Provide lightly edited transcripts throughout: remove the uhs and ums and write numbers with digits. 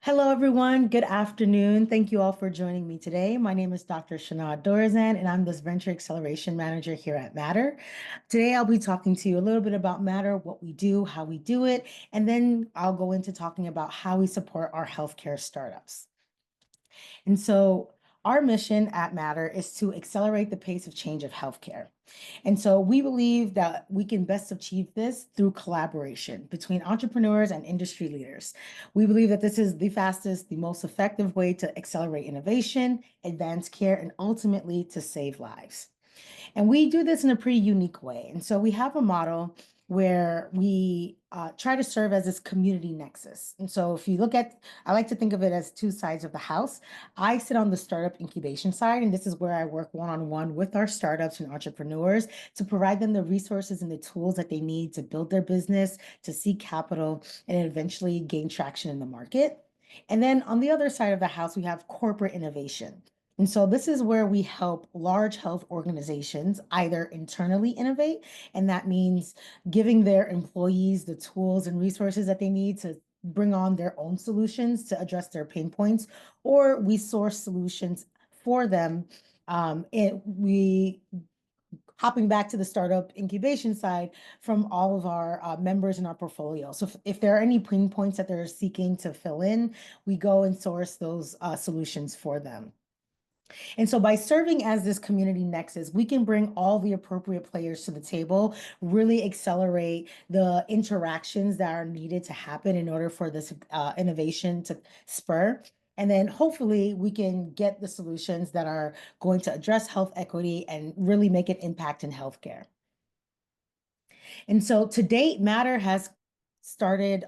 Hello, everyone. Good afternoon. Thank you all for joining me today. My name is Dr. Shanad Dorazan, and I'm the Venture Acceleration Manager here at Matter. Today, I'll be talking to you a little bit about Matter, what we do, how we do it, and then I'll go into talking about how we support our healthcare startups. And so, our mission at Matter is to accelerate the pace of change of healthcare. And so we believe that we can best achieve this through collaboration between entrepreneurs and industry leaders. We believe that this is the fastest, the most effective way to accelerate innovation, advance care, and ultimately to save lives. And we do this in a pretty unique way. And so we have a model where we try to serve as this community nexus. And so if you look at, I like to think of it as two sides of the house. I sit on the startup incubation side, and this is where I work one-on-one with our startups and entrepreneurs to provide them the resources and the tools that they need to build their business, to seek capital, and eventually gain traction in the market. And then on the other side of the house, we have corporate innovation. And so this is where we help large health organizations either internally innovate, and that means giving their employees the tools and resources that they need to bring on their own solutions to address their pain points, or we source solutions for them. We hopping back to the startup incubation side from all of our members in our portfolio. So if there are any pain points that they're seeking to fill in, we go and source those solutions for them. And so by serving as this community nexus, we can bring all the appropriate players to the table, really accelerate the interactions that are needed to happen in order for this innovation to spur. And then hopefully we can get the solutions that are going to address health equity and really make an impact in healthcare. And so to date, Matter has started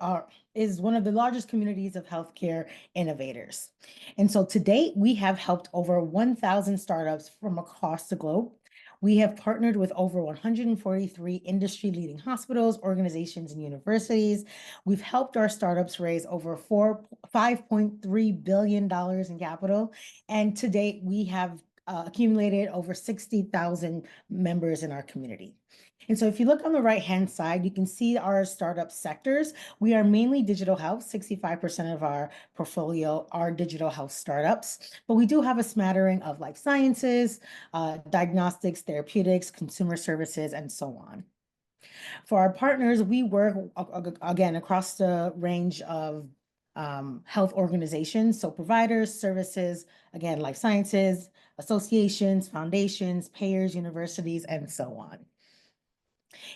is one of the largest communities of healthcare innovators. And so to date, we have helped over 1,000 startups from across the globe. We have partnered with over 143 industry leading hospitals, organizations, and universities. We've helped our startups raise over $5.3 billion in capital. And to date, we have accumulated over 60,000 members in our community. And so if you look on the right-hand side, you can see our startup sectors. We are mainly digital health. 65% of our portfolio are digital health startups, but we do have a smattering of life sciences, diagnostics, therapeutics, consumer services, and so on. For our partners, we work again across the range of health organizations, so providers, services, again, life sciences, associations, foundations, payers, universities, and so on.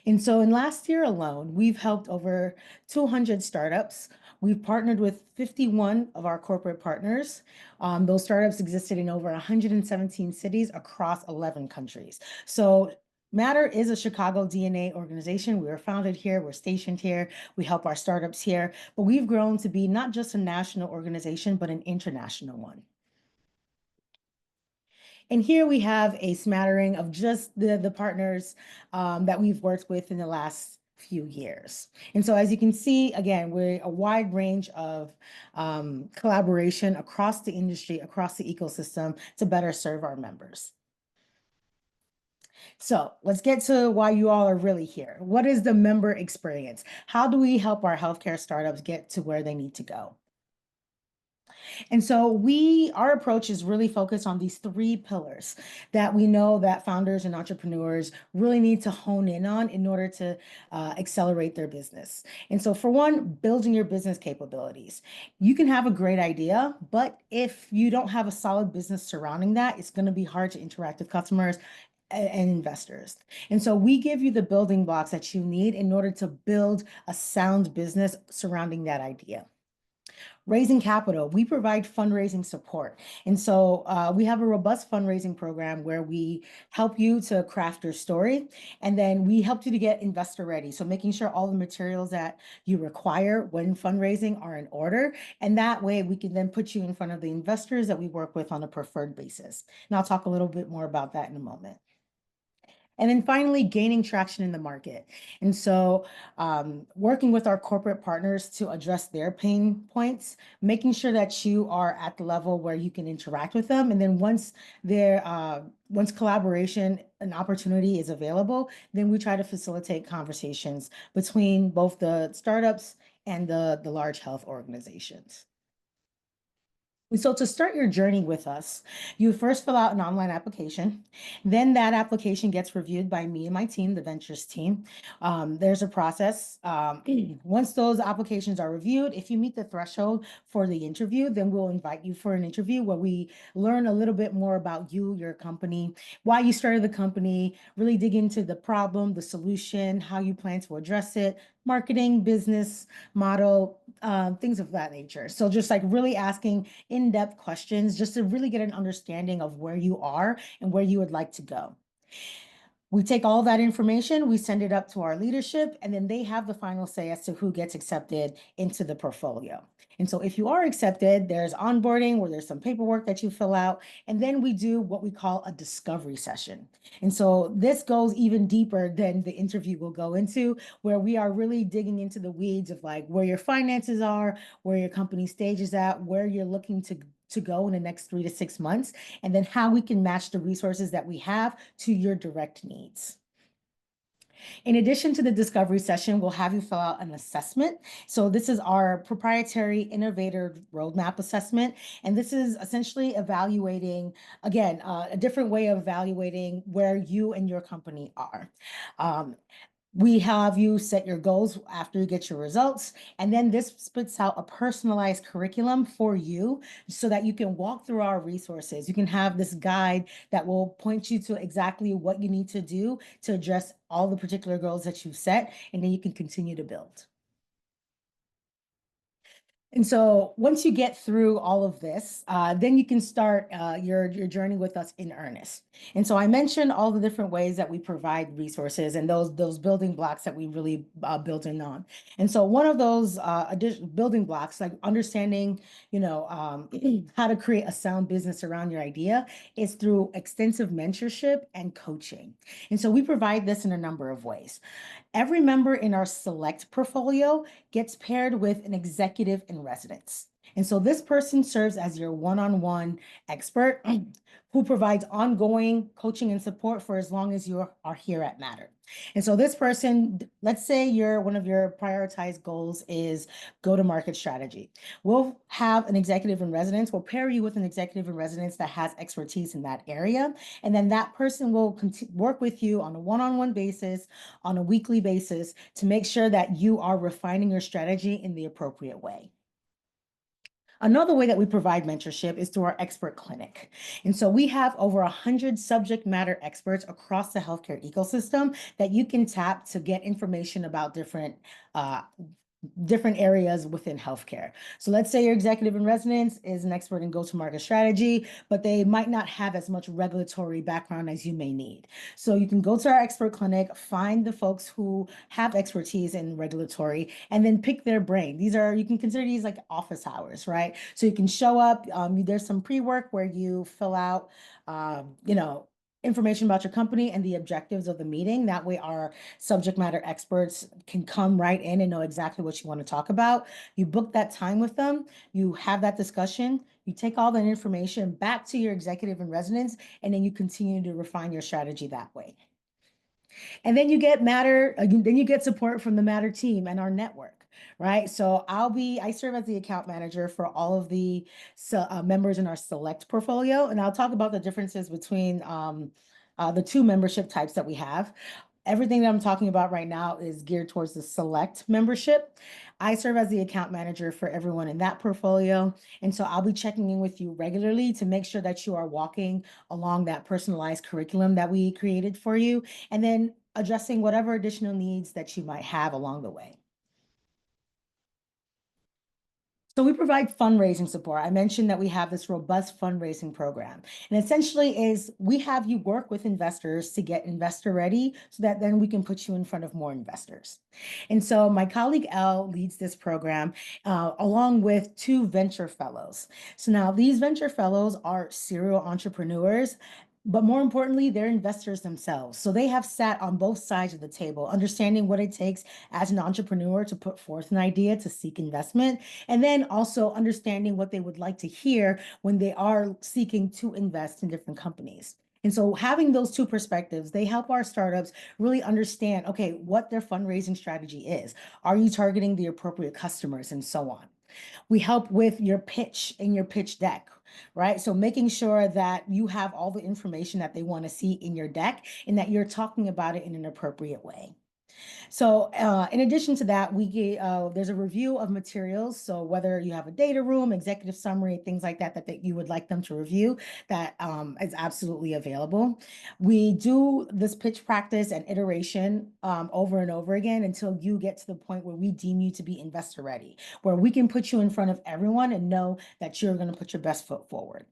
And so in last year alone, we've helped over 200 startups. We've partnered with 51 of our corporate partners. Those startups existed in over 117 cities across 11 countries. So Matter is a Chicago DNA organization. We were founded here, we're stationed here, we help our startups here, but we've grown to be not just a national organization, but an international one. And here we have a smattering of just the partners that we've worked with in the last few years. And so as you can see, again, we're a wide range of collaboration across the industry, across the ecosystem to better serve our members. So let's get to why you all are really here. What is the member experience? How do we help our healthcare startups get to where they need to go? And so our approach is really focused on these three pillars that we know that founders and entrepreneurs really need to hone in on in order to accelerate their business. And so for one, building your business capabilities. You can have a great idea, but if you don't have a solid business surrounding that, it's going to be hard to interact with customers and investors. And so we give you the building blocks that you need in order to build a sound business surrounding that idea. Raising capital, we provide fundraising support. And so we have a robust fundraising program where we help you to craft your story. And then we help you to get investor ready. So making sure all the materials that you require when fundraising are in order. And that way we can then put you in front of the investors that we work with on a preferred basis. And I'll talk a little bit more about that in a moment. And then finally, gaining traction in the market. And so working with our corporate partners to address their pain points, making sure that you are at the level where you can interact with them. And then once collaboration and opportunity is available, then we try to facilitate conversations between both the startups and the large health organizations. So to start your journey with us, you first fill out an online application. Then that application gets reviewed by me and my team, the ventures team. There's a process. Once those applications are reviewed, if you meet the threshold for the interview, then we'll invite you for an interview where we learn a little bit more about you, your company, why you started the company, really dig into the problem, the solution, how you plan to address it, marketing, business model, things of that nature. So just like really asking in-depth questions just to really get an understanding of where you are and where you would like to go. We take all that information, we send it up to our leadership, and then they have the final say as to who gets accepted into the portfolio. And so if you are accepted, there's onboarding where there's some paperwork that you fill out, and then we do what we call a discovery session. And so this goes even deeper than the interview will go into, where we are really digging into the weeds of like where your finances are, where your company stage is at, where you're looking to go in the next 3 to 6 months, and then how we can match the resources that we have to your direct needs. In addition to the discovery session, we'll have you fill out an assessment. So this is our proprietary innovator roadmap assessment. And this is essentially evaluating, again, a different way of evaluating where you and your company are. We have you set your goals after you get your results, and then this spits out a personalized curriculum for you so that you can walk through our resources. You can have this guide that will point you to exactly what you need to do to address all the particular goals that you've set, and then you can continue to build. And so once you get through all of this, then you can start your journey with us in earnest. And so I mentioned all the different ways that we provide resources and those building blocks that we really build in on. And so one of those additional building blocks, like understanding, how to create a sound business around your idea, is through extensive mentorship and coaching. And so we provide this in a number of ways. Every member in our select portfolio gets paired with an executive in residence. And so this person serves as your one-on-one expert who provides ongoing coaching and support for as long as you are here at Matter. And so this person, let's say one of your prioritized goals is go-to-market strategy. We'll have an executive in residence. We'll pair you with an executive in residence that has expertise in that area. And then that person will work with you on a one-on-one basis, on a weekly basis, to make sure that you are refining your strategy in the appropriate way. Another way that we provide mentorship is through our expert clinic. And so we have over 100 subject matter experts across the healthcare ecosystem that you can tap to get information about different areas within healthcare. So let's say your executive in residence is an expert in go-to-market strategy, but they might not have as much regulatory background as you may need. So you can go to our expert clinic, find the folks who have expertise in regulatory, and then pick their brain. You can consider these like office hours, right? So you can show up, there's some pre-work where you fill out, information about your company and the objectives of the meeting. That way our subject matter experts can come right in and know exactly what you want to talk about. You book that time with them, you have that discussion, you take all that information back to your executive in residence, and then you continue to refine your strategy that way. And then you get support from the Matter team and our network, right? So I serve as the account manager for all of the members in our select portfolio, and I'll talk about the differences between the two membership types that we have. Everything that I'm talking about right now is geared towards the select membership. I serve as the account manager for everyone in that portfolio. And so I'll be checking in with you regularly to make sure that you are walking along that personalized curriculum that we created for you, and then addressing whatever additional needs that you might have along the way. So we provide fundraising support. I mentioned that we have this robust fundraising program. And essentially we have you work with investors to get investor ready so that then we can put you in front of more investors. And so my colleague Elle leads this program along with 2 venture fellows. So now these venture fellows are serial entrepreneurs, but more importantly, they're investors themselves. So they have sat on both sides of the table, understanding what it takes as an entrepreneur to put forth an idea to seek investment, and then also understanding what they would like to hear when they are seeking to invest in different companies. And so having those 2 perspectives, they help our startups really understand, okay, what their fundraising strategy is. Are you targeting the appropriate customers and so on? We help with your pitch and your pitch deck, right? So making sure that you have all the information that they want to see in your deck and that you're talking about it in an appropriate way. So in addition to that, there's a review of materials. So whether you have a data room, executive summary, things like that, that you would like them to review, that is absolutely available. We do this pitch practice and iteration over and over again until you get to the point where we deem you to be investor ready, where we can put you in front of everyone and know that you're going to put your best foot forward.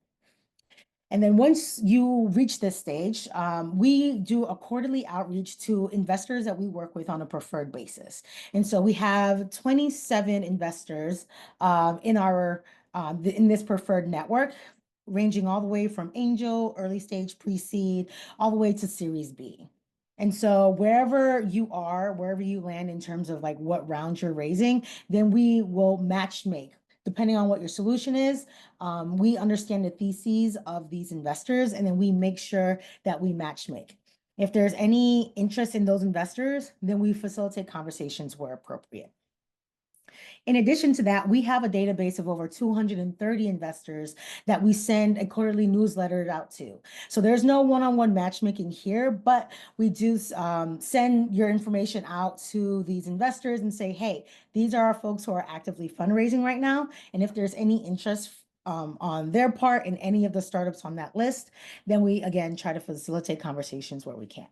And then once you reach this stage, we do a quarterly outreach to investors that we work with on a preferred basis. And so we have 27 investors in this preferred network, ranging all the way from angel, early stage pre-seed, all the way to Series B. And so wherever you are, wherever you land in terms of like what round you're raising, then we will match make depending on what your solution is. We understand the theses of these investors, and then we make sure that we match make. If there's any interest in those investors, then we facilitate conversations where appropriate. In addition to that, we have a database of over 230 investors that we send a quarterly newsletter out to. So there's no one-on-one matchmaking here, but we do send your information out to these investors and say, hey, these are our folks who are actively fundraising right now. And if there's any interest on their part in any of the startups on that list, then we, again, try to facilitate conversations where we can.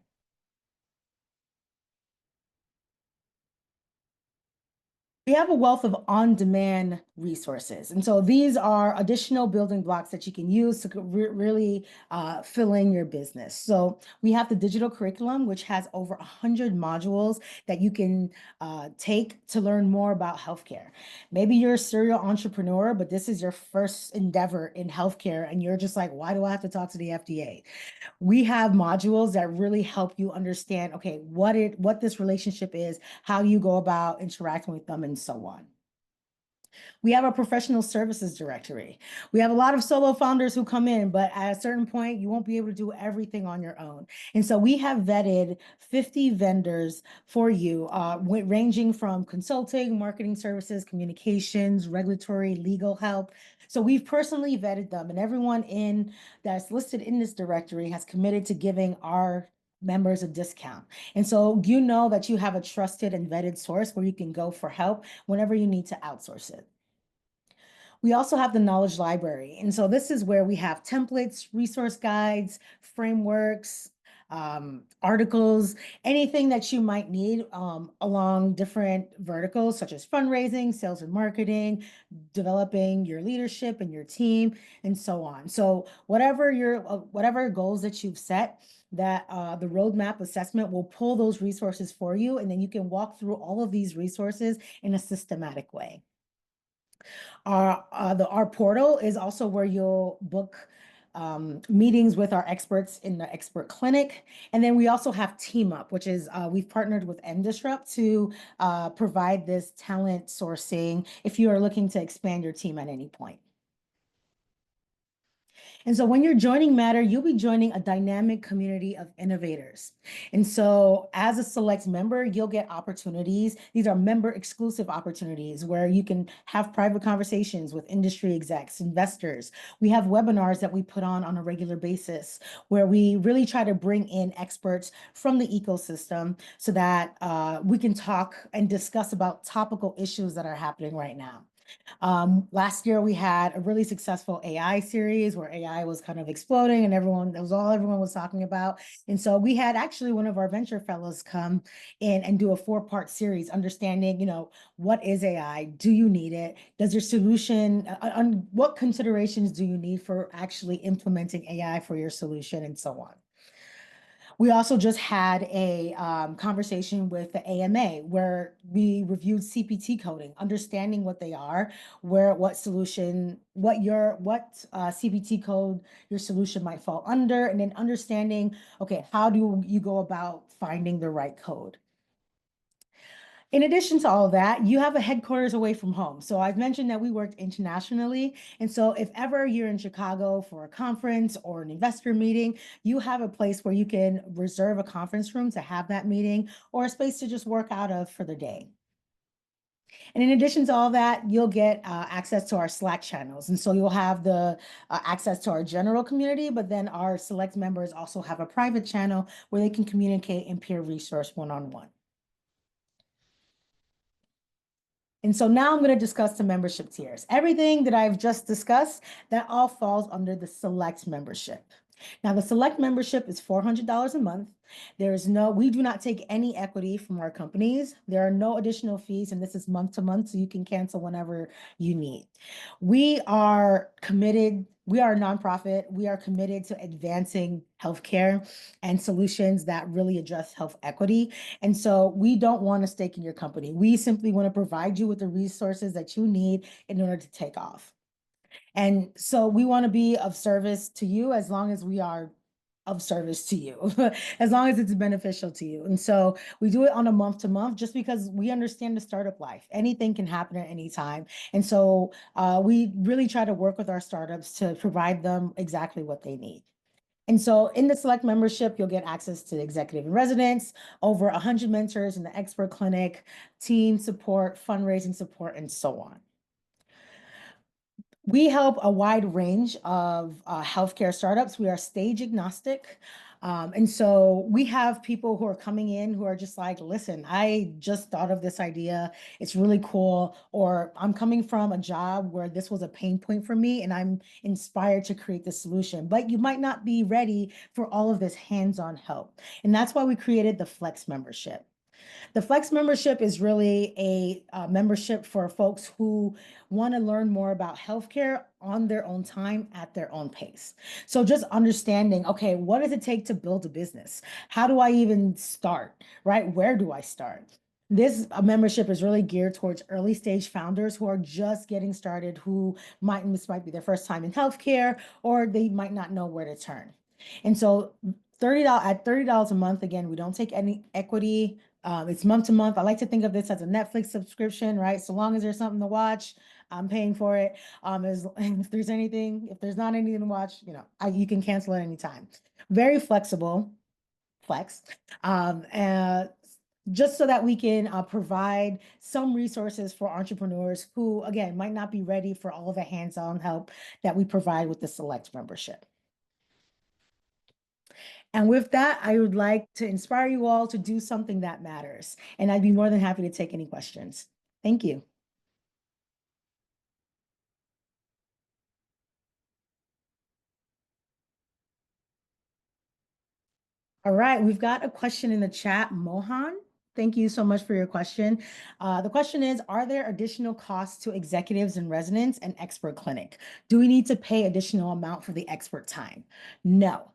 We have a wealth of on-demand resources. And so these are additional building blocks that you can use to really fill in your business. So we have the digital curriculum, which has over 100 modules that you can take to learn more about healthcare. Maybe you're a serial entrepreneur, but this is your first endeavor in healthcare, and you're just like, why do I have to talk to the FDA? We have modules that really help you understand, okay, what this relationship is, how you go about interacting with them, and so on. We have a professional services directory. We have a lot of solo founders who come in, but at a certain point, you won't be able to do everything on your own. And so we have vetted 50 vendors for you, ranging from consulting, marketing services, communications, regulatory, legal help. So we've personally vetted them, and everyone that's listed in this directory has committed to giving our members a discount. And so you know that you have a trusted and vetted source where you can go for help whenever you need to outsource it. We also have the knowledge library. And so this is where we have templates, resource guides, frameworks, articles, anything that you might need along different verticals, such as fundraising, sales and marketing, developing your leadership and your team, and so on. So whatever goals that you've set, that the roadmap assessment will pull those resources for you, and then you can walk through all of these resources in a systematic way. Our portal is also where you'll book meetings with our experts in the expert clinic. And then we also have Team Up, which is we've partnered with MDisrupt to provide this talent sourcing if you are looking to expand your team at any point. And so when you're joining Matter, you'll be joining a dynamic community of innovators. And so as a select member, you'll get opportunities. These are member exclusive opportunities where you can have private conversations with industry execs, investors. We have webinars that we put on a regular basis where we really try to bring in experts from the ecosystem so that we can talk and discuss about topical issues that are happening right now. Last year we had a really successful AI series where AI was kind of exploding and that was all everyone was talking about. And so we had actually one of our venture fellows come in and do a 4-part series, understanding, what is AI? Do you need it? Does your solution, what considerations do you need for actually implementing AI for your solution, and so on. We also just had a conversation with the AMA where we reviewed CPT coding, understanding what they are, what CPT code your solution might fall under, and then understanding, okay, how do you go about finding the right code? In addition to all of that, you have a headquarters away from home. So I've mentioned that we worked internationally. And so if ever you're in Chicago for a conference or an investor meeting, you have a place where you can reserve a conference room to have that meeting or a space to just work out of for the day. And in addition to all that, you'll get access to our Slack channels. And so you'll have the access to our general community, but then our select members also have a private channel where they can communicate and peer resource one-on-one. And so now I'm going to discuss the membership tiers. Everything that I've just discussed, that all falls under the select membership. Now, the select membership is $400 a month. We do not take any equity from our companies. There are no additional fees, and this is month to month, so you can cancel whenever you need. We are committed. We are a nonprofit. We are committed to advancing healthcare and solutions that really address health equity. And so we don't want to stake in your company. We simply want to provide you with the resources that you need in order to take off. And so we want to be of service to you as long as we are of service to you, as long as it's beneficial to you. And so we do it on a month to month just because we understand the startup life. Anything can happen at any time. And so we really try to work with our startups to provide them exactly what they need. And so in the select membership, you'll get access to executive in residence, over 100 mentors in the expert clinic, team support, fundraising support, and so on. We help a wide range of healthcare startups. We are stage agnostic. And so we have people who are coming in who are just like, listen, I just thought of this idea. It's really cool. Or I'm coming from a job where this was a pain point for me and I'm inspired to create this solution. But you might not be ready for all of this hands-on help. And that's why we created the Flex membership. The Flex membership is really a membership for folks who want to learn more about healthcare on their own time at their own pace. So just understanding, okay, what does it take to build a business? How do I even start, right? Where do I start? This membership is really geared towards early stage founders who are just getting started, who this might be their first time in healthcare, or they might not know where to turn. And so $30 a month, again, we don't take any equity. It's month to month. I like to think of this as a Netflix subscription, right? So long as there's something to watch, I'm paying for it. If there's not anything to watch, you can cancel at any time. Very flexible, flex. And just so that we can provide some resources for entrepreneurs who, again, might not be ready for all the hands-on help that we provide with the select membership. And with that, I would like to inspire you all to do something that matters. And I'd be more than happy to take any questions. Thank you. All right, we've got a question in the chat, Mohan. Thank you so much for your question. The question is, are there additional costs to executives in residence and expert clinic? Do we need to pay additional amount for the expert time? No.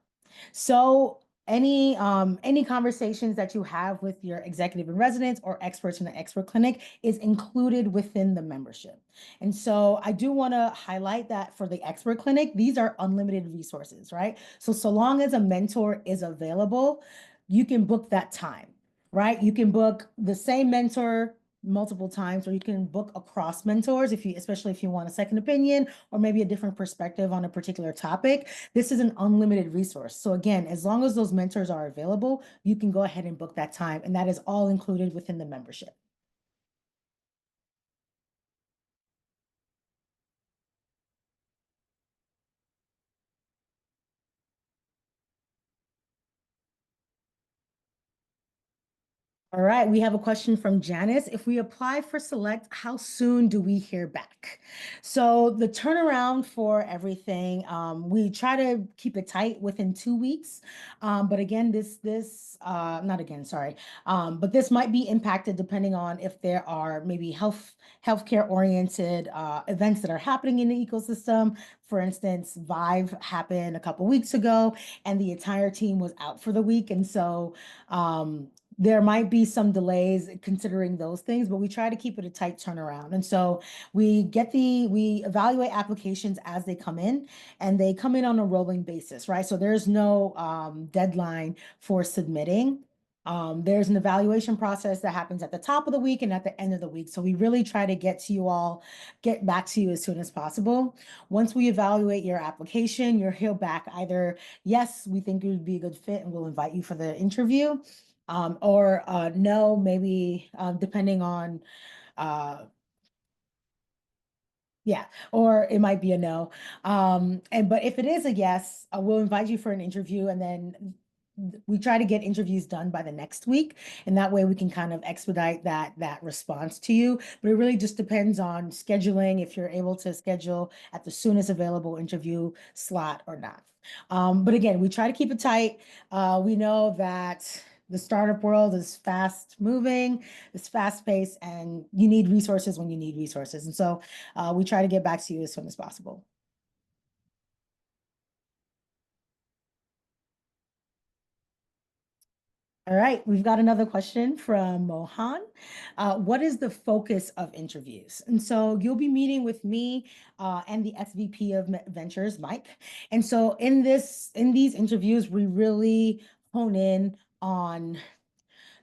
So any conversations that you have with your executive in residence or experts in the expert clinic is included within the membership. And so I do want to highlight that for the expert clinic, these are unlimited resources, right? So long as a mentor is available, you can book that time, right? You can book the same mentor multiple times, or you can book across mentors especially if you want a second opinion or maybe a different perspective on a particular topic. This is an unlimited resource. So again, as long as those mentors are available, you can go ahead and book that time, and that is all included within the membership. All right, we have a question from Janice. If we apply for Select, how soon do we hear back? So the turnaround for everything, we try to keep it tight within 2 weeks. But again, not again, sorry. But this might be impacted depending on if there are maybe healthcare oriented events that are happening in the ecosystem. For instance, Vive happened a couple weeks ago and the entire team was out for the week. And so there might be some delays considering those things, but we try to keep it a tight turnaround. And so we evaluate applications as they come in, and they come in on a rolling basis, right? So there's no deadline for submitting. There's an evaluation process that happens at the top of the week and at the end of the week. So we really try to get back to you as soon as possible. Once we evaluate your application, you'll hear back either, yes, we think you would be a good fit and we'll invite you for the interview, or no, maybe depending on Yeah, or it might be a no. But if it is a yes, we'll invite you for an interview, and then we try to get interviews done by the next week, and that way we can kind of expedite that response to you. But it really just depends on scheduling, if you're able to schedule at the soonest available interview slot or not. But again, we try to keep it tight. We know that the startup world is fast moving, it's fast paced, and you need resources when you need resources. And so we try to get back to you as soon as possible. All right, we've got another question from Mohan. What is the focus of interviews? And so you'll be meeting with me and the SVP of Ventures, Mike. And so in these interviews, we really hone in on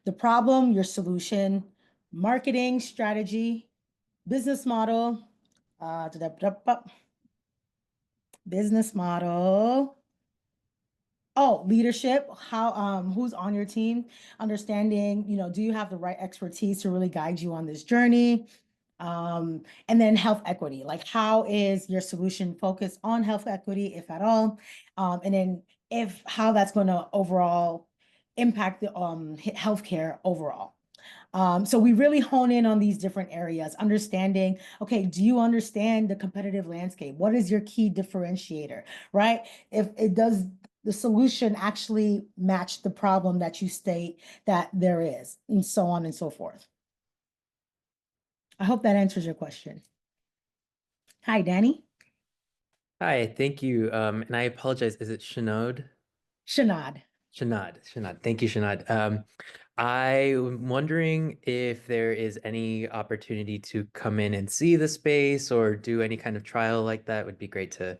the problem, your solution, marketing strategy, business model, business model. Oh, leadership, how who's on your team, understanding, do you have the right expertise to really guide you on this journey? And then health equity, like how is your solution focused on health equity, if at all? And then if how that's going to overall impact the healthcare overall. So we really hone in on these different areas, understanding, okay, do you understand the competitive landscape? What is your key differentiator, right? If it does the solution actually match the problem that you state that there is, and so on and so forth. I hope that answers your question. Hi, Danny. Hi, thank you. And I apologize. Is it Shanod? Shanad. Shanad. Thank you, Shanad. I'm wondering if there is any opportunity to come in and see the space or do any kind of trial like that. Would be great to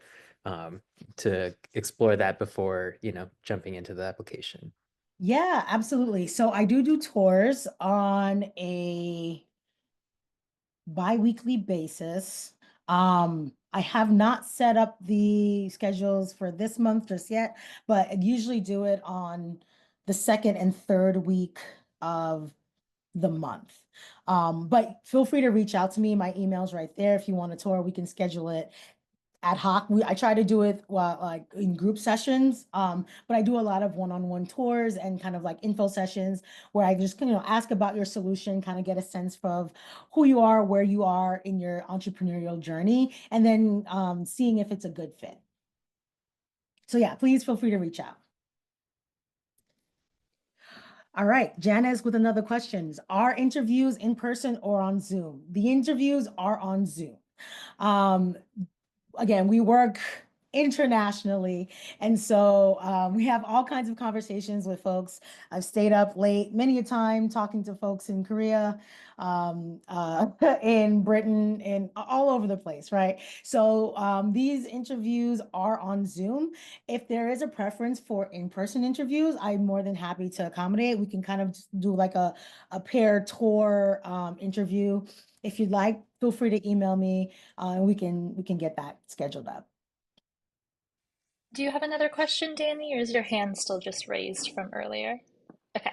explore that before, jumping into the application. Yeah, absolutely. So I do tours on a bi-weekly basis. I have not set up the schedules for this month just yet, but I usually do it on the second and third week of the month. But feel free to reach out to me. My email's right there. If you want a tour, we can schedule it ad hoc. I try to do it like in group sessions, but I do a lot of one-on-one tours and kind of like info sessions where I just ask about your solution, kind of get a sense of who you are, where you are in your entrepreneurial journey, and then seeing if it's a good fit. So yeah, please feel free to reach out. All right, Janice with another question. Are interviews in person or on Zoom? The interviews are on Zoom. Um, again, we work internationally. And so we have all kinds of conversations with folks. I've stayed up late many a time talking to folks in Korea, in Britain, and all over the place, right? So these interviews are on Zoom. If there is a preference for in-person interviews, I'm more than happy to accommodate. We can kind of just do like a pair tour interview. If you'd like, feel free to email me and we can get that scheduled up. Do you have another question, Danny, or is your hand still just raised from earlier? Okay.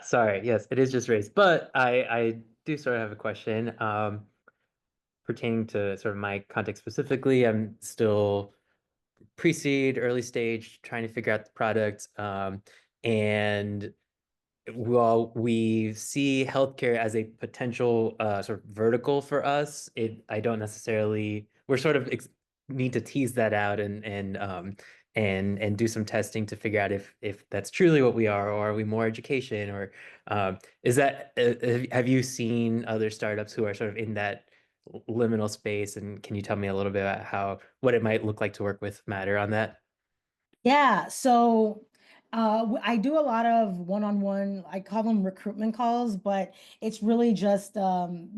Sorry, yes, it is just raised, but I do sort of have a question pertaining to sort of my context specifically. I'm still pre-seed, early stage, trying to figure out the product. And while we see healthcare as a potential sort of vertical for us, I don't necessarily, we're sort of need to tease that out and do some testing to figure out if that's truly what we are, or are we more education, or is that have you seen other startups who are sort of in that liminal space, and can you tell me a little bit about what it might look like to work with Matter on that? Yeah, so I do a lot of one-on-one, I call them recruitment calls, but it's really just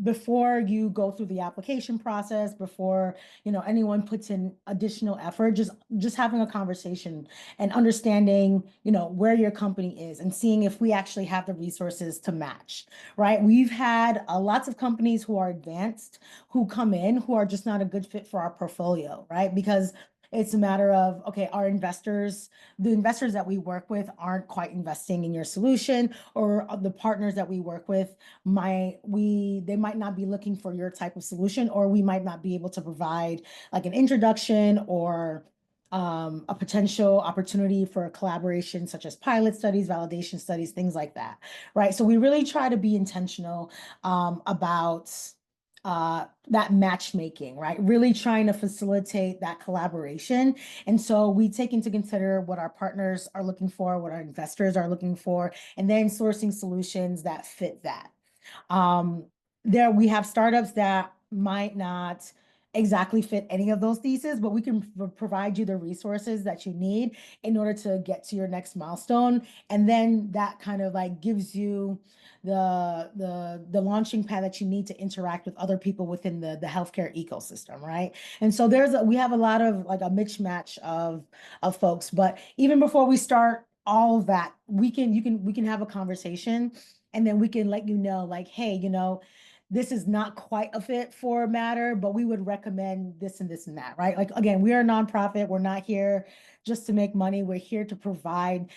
before you go through the application process, before anyone puts in additional effort, just having a conversation and understanding where your company is and seeing if we actually have the resources to match, right? We've had lots of companies who are advanced who come in who are just not a good fit for our portfolio, right? Because It's a matter of, okay, our investors, the investors that we work with aren't quite investing in your solution, or the partners that we work with they might not be looking for your type of solution, or we might not be able to provide like an introduction or a potential opportunity for a collaboration, such as pilot studies, validation studies, things like that, right? So we really try to be intentional about that matchmaking, right? Really trying to facilitate that collaboration. And so we take into consider what our partners are looking for, what our investors are looking for, and then sourcing solutions that fit that. Um, there we have startups that might not exactly fit any of those theses, but we can provide you the resources that you need in order to get to your next milestone. And then that kind of like gives you the launching pad that you need to interact with other people within the healthcare ecosystem, right? And so we have a lot of like a mismatch of folks, but even before we start all of that, we can have a conversation, and then we can let you know, like, hey, this is not quite a fit for Matter, but we would recommend this and this and that, right? Like, again, we are a nonprofit. We're not here just to make money. We're here to provide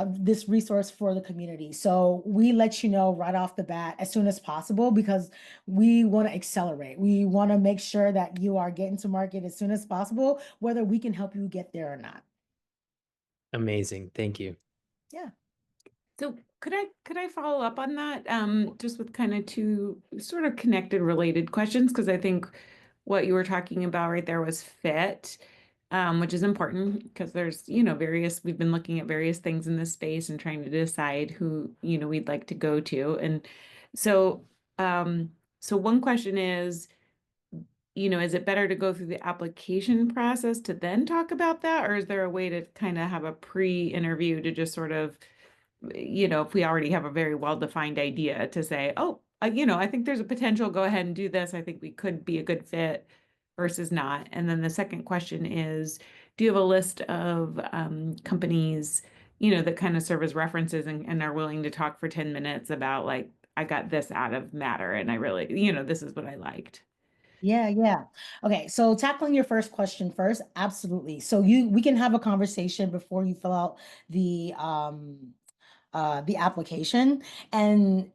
this resource for the community. So we let you know right off the bat as soon as possible, because we want to accelerate. We want to make sure that you are getting to market as soon as possible, whether we can help you get there or not. Amazing. Thank you. Yeah. So could I follow up on that, just with kind of two sort of connected, related questions? Because I think what you were talking about right there was fit, which is important because there's, we've been looking at various things in this space and trying to decide who, we'd like to go to. And so, so one question is, is it better to go through the application process to then talk about that? Or is there a way to kind of have a pre-interview to just sort of, if we already have a very well-defined idea, to say, oh, I think there's a potential, go ahead and do this. I think we could be a good fit versus not. And then the second question is, do you have a list of companies, that kind of serve as references and are willing to talk for 10 minutes about, like, I got this out of Matter and I really, this is what I liked. Yeah. Okay, so tackling your first question first, absolutely. So we can have a conversation before you fill out the application, and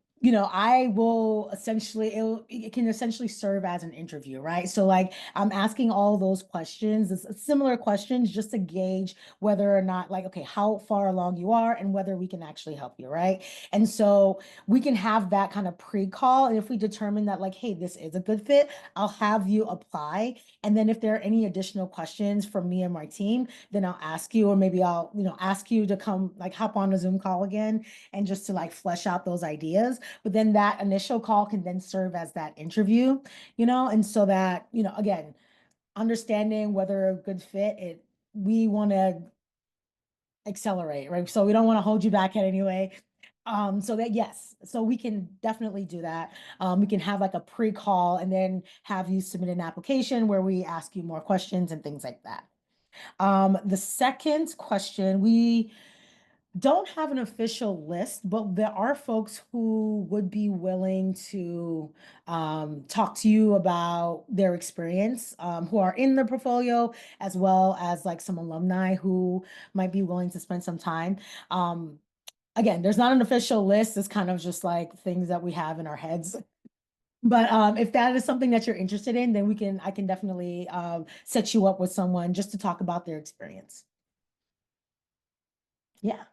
I will essentially, it can essentially serve as an interview, right? So like, I'm asking all those questions, similar questions, just to gauge whether or not, like, okay, how far along you are and whether we can actually help you, right? And so we can have that kind of pre-call, and if we determine that, like, hey, this is a good fit, I'll have you apply. And then if there are any additional questions from me and my team, then I'll ask you, or maybe I'll ask you to come, like, hop on a Zoom call again, and just to like flesh out those ideas. But then that initial call can then serve as that interview, and so that, again, understanding whether a good fit, we want to accelerate, right? So we don't want to hold you back in any way. So that, yes, so we can definitely do that. We can have like a pre-call and then have you submit an application where we ask you more questions and things like that. The second question, we don't have an official list, but there are folks who would be willing to talk to you about their experience, who are in the portfolio, as well as like some alumni who might be willing to spend some time. Again, there's not an official list. It's kind of just like things that we have in our heads. But if that is something that you're interested in, then I can definitely set you up with someone just to talk about their experience. Yeah.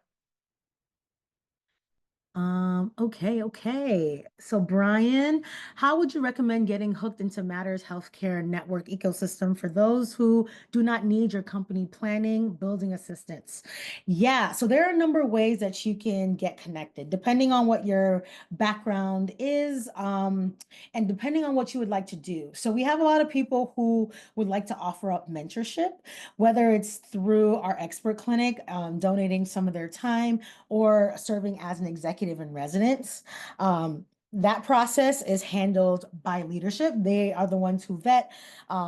Okay. So Brian, how would you recommend getting hooked into Matters Healthcare Network ecosystem for those who do not need your company planning, building assistance? Yeah, so there are a number of ways that you can get connected, depending on what your background is, and depending on what you would like to do. So we have a lot of people who would like to offer up mentorship, whether it's through our expert clinic, donating some of their time, or serving as an executive in residence. That process is handled by leadership. They are the ones who vet,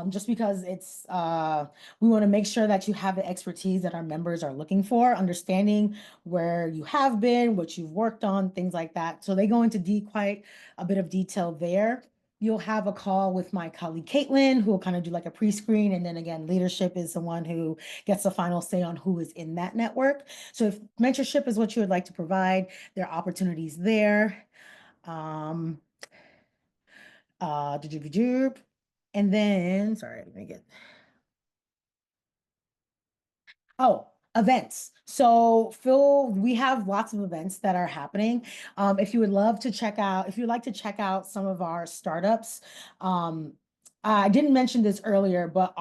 just because we want to make sure that you have the expertise that our members are looking for, understanding where you have been, what you've worked on, things like that. So they go into quite a bit of detail there. you'll have a call with my colleague Caitlin, who will kind of do like a pre-screen. And then again, leadership is the one who gets the final say on who is in that network. So if mentorship is what you would like to provide, there are opportunities there. Um, and then, sorry, let me get. Oh, events. So Phil, we have lots of events that are happening. If you would love to check out, if you'd like to check out some of our startups, I didn't mention this earlier, but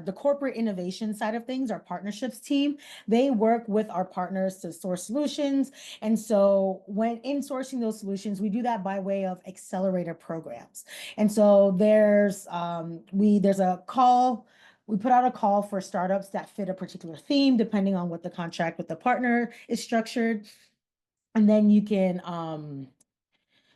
the corporate innovation side of things, our partnerships team, they work with our partners to source solutions. And so when in sourcing those solutions, we do that by way of accelerator programs. And so there's a call. We put out a call for startups that fit a particular theme, depending on what the contract with the partner is structured. And then you can,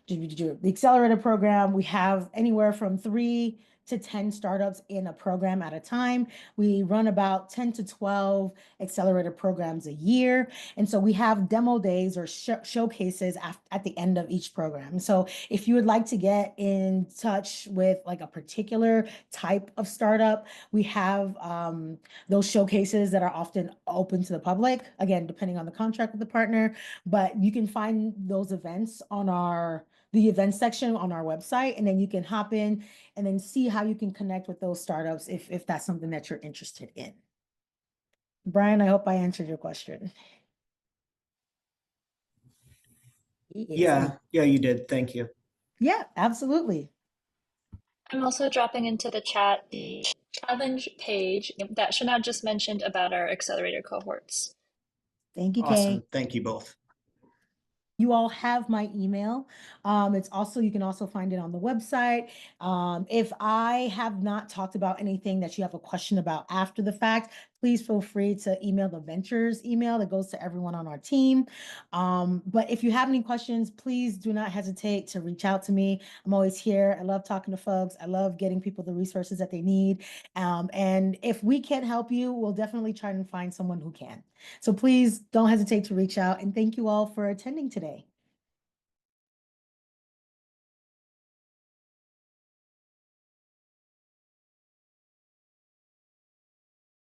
the accelerator program, we have anywhere from 3 to 10 startups in a program at a time. We run about 10 to 12 accelerator programs a year. And so we have demo days or showcases at the end of each program. So if you would like to get in touch with like a particular type of startup, we have those showcases that are often open to the public, again, depending on the contract with the partner. But you can find those events on the events section on our website, and then you can hop in and then see how you can connect with those startups if that's something that you're interested in. Brian, I hope I answered your question. Yeah, you did. Thank you. Yeah, absolutely. I'm also dropping into the chat the challenge page that Shanad just mentioned about our accelerator cohorts. Thank you, Kay. Awesome. Thank you both. You all have my email. You can also find it on the website. If I have not talked about anything that you have a question about after the fact, please feel free to email the ventures email that goes to everyone on our team. But if you have any questions, please do not hesitate to reach out to me. I'm always here. I love talking to folks. I love getting people the resources that they need. And if we can't help you, we'll definitely try and find someone who can. So please don't hesitate to reach out. And thank you all for attending today.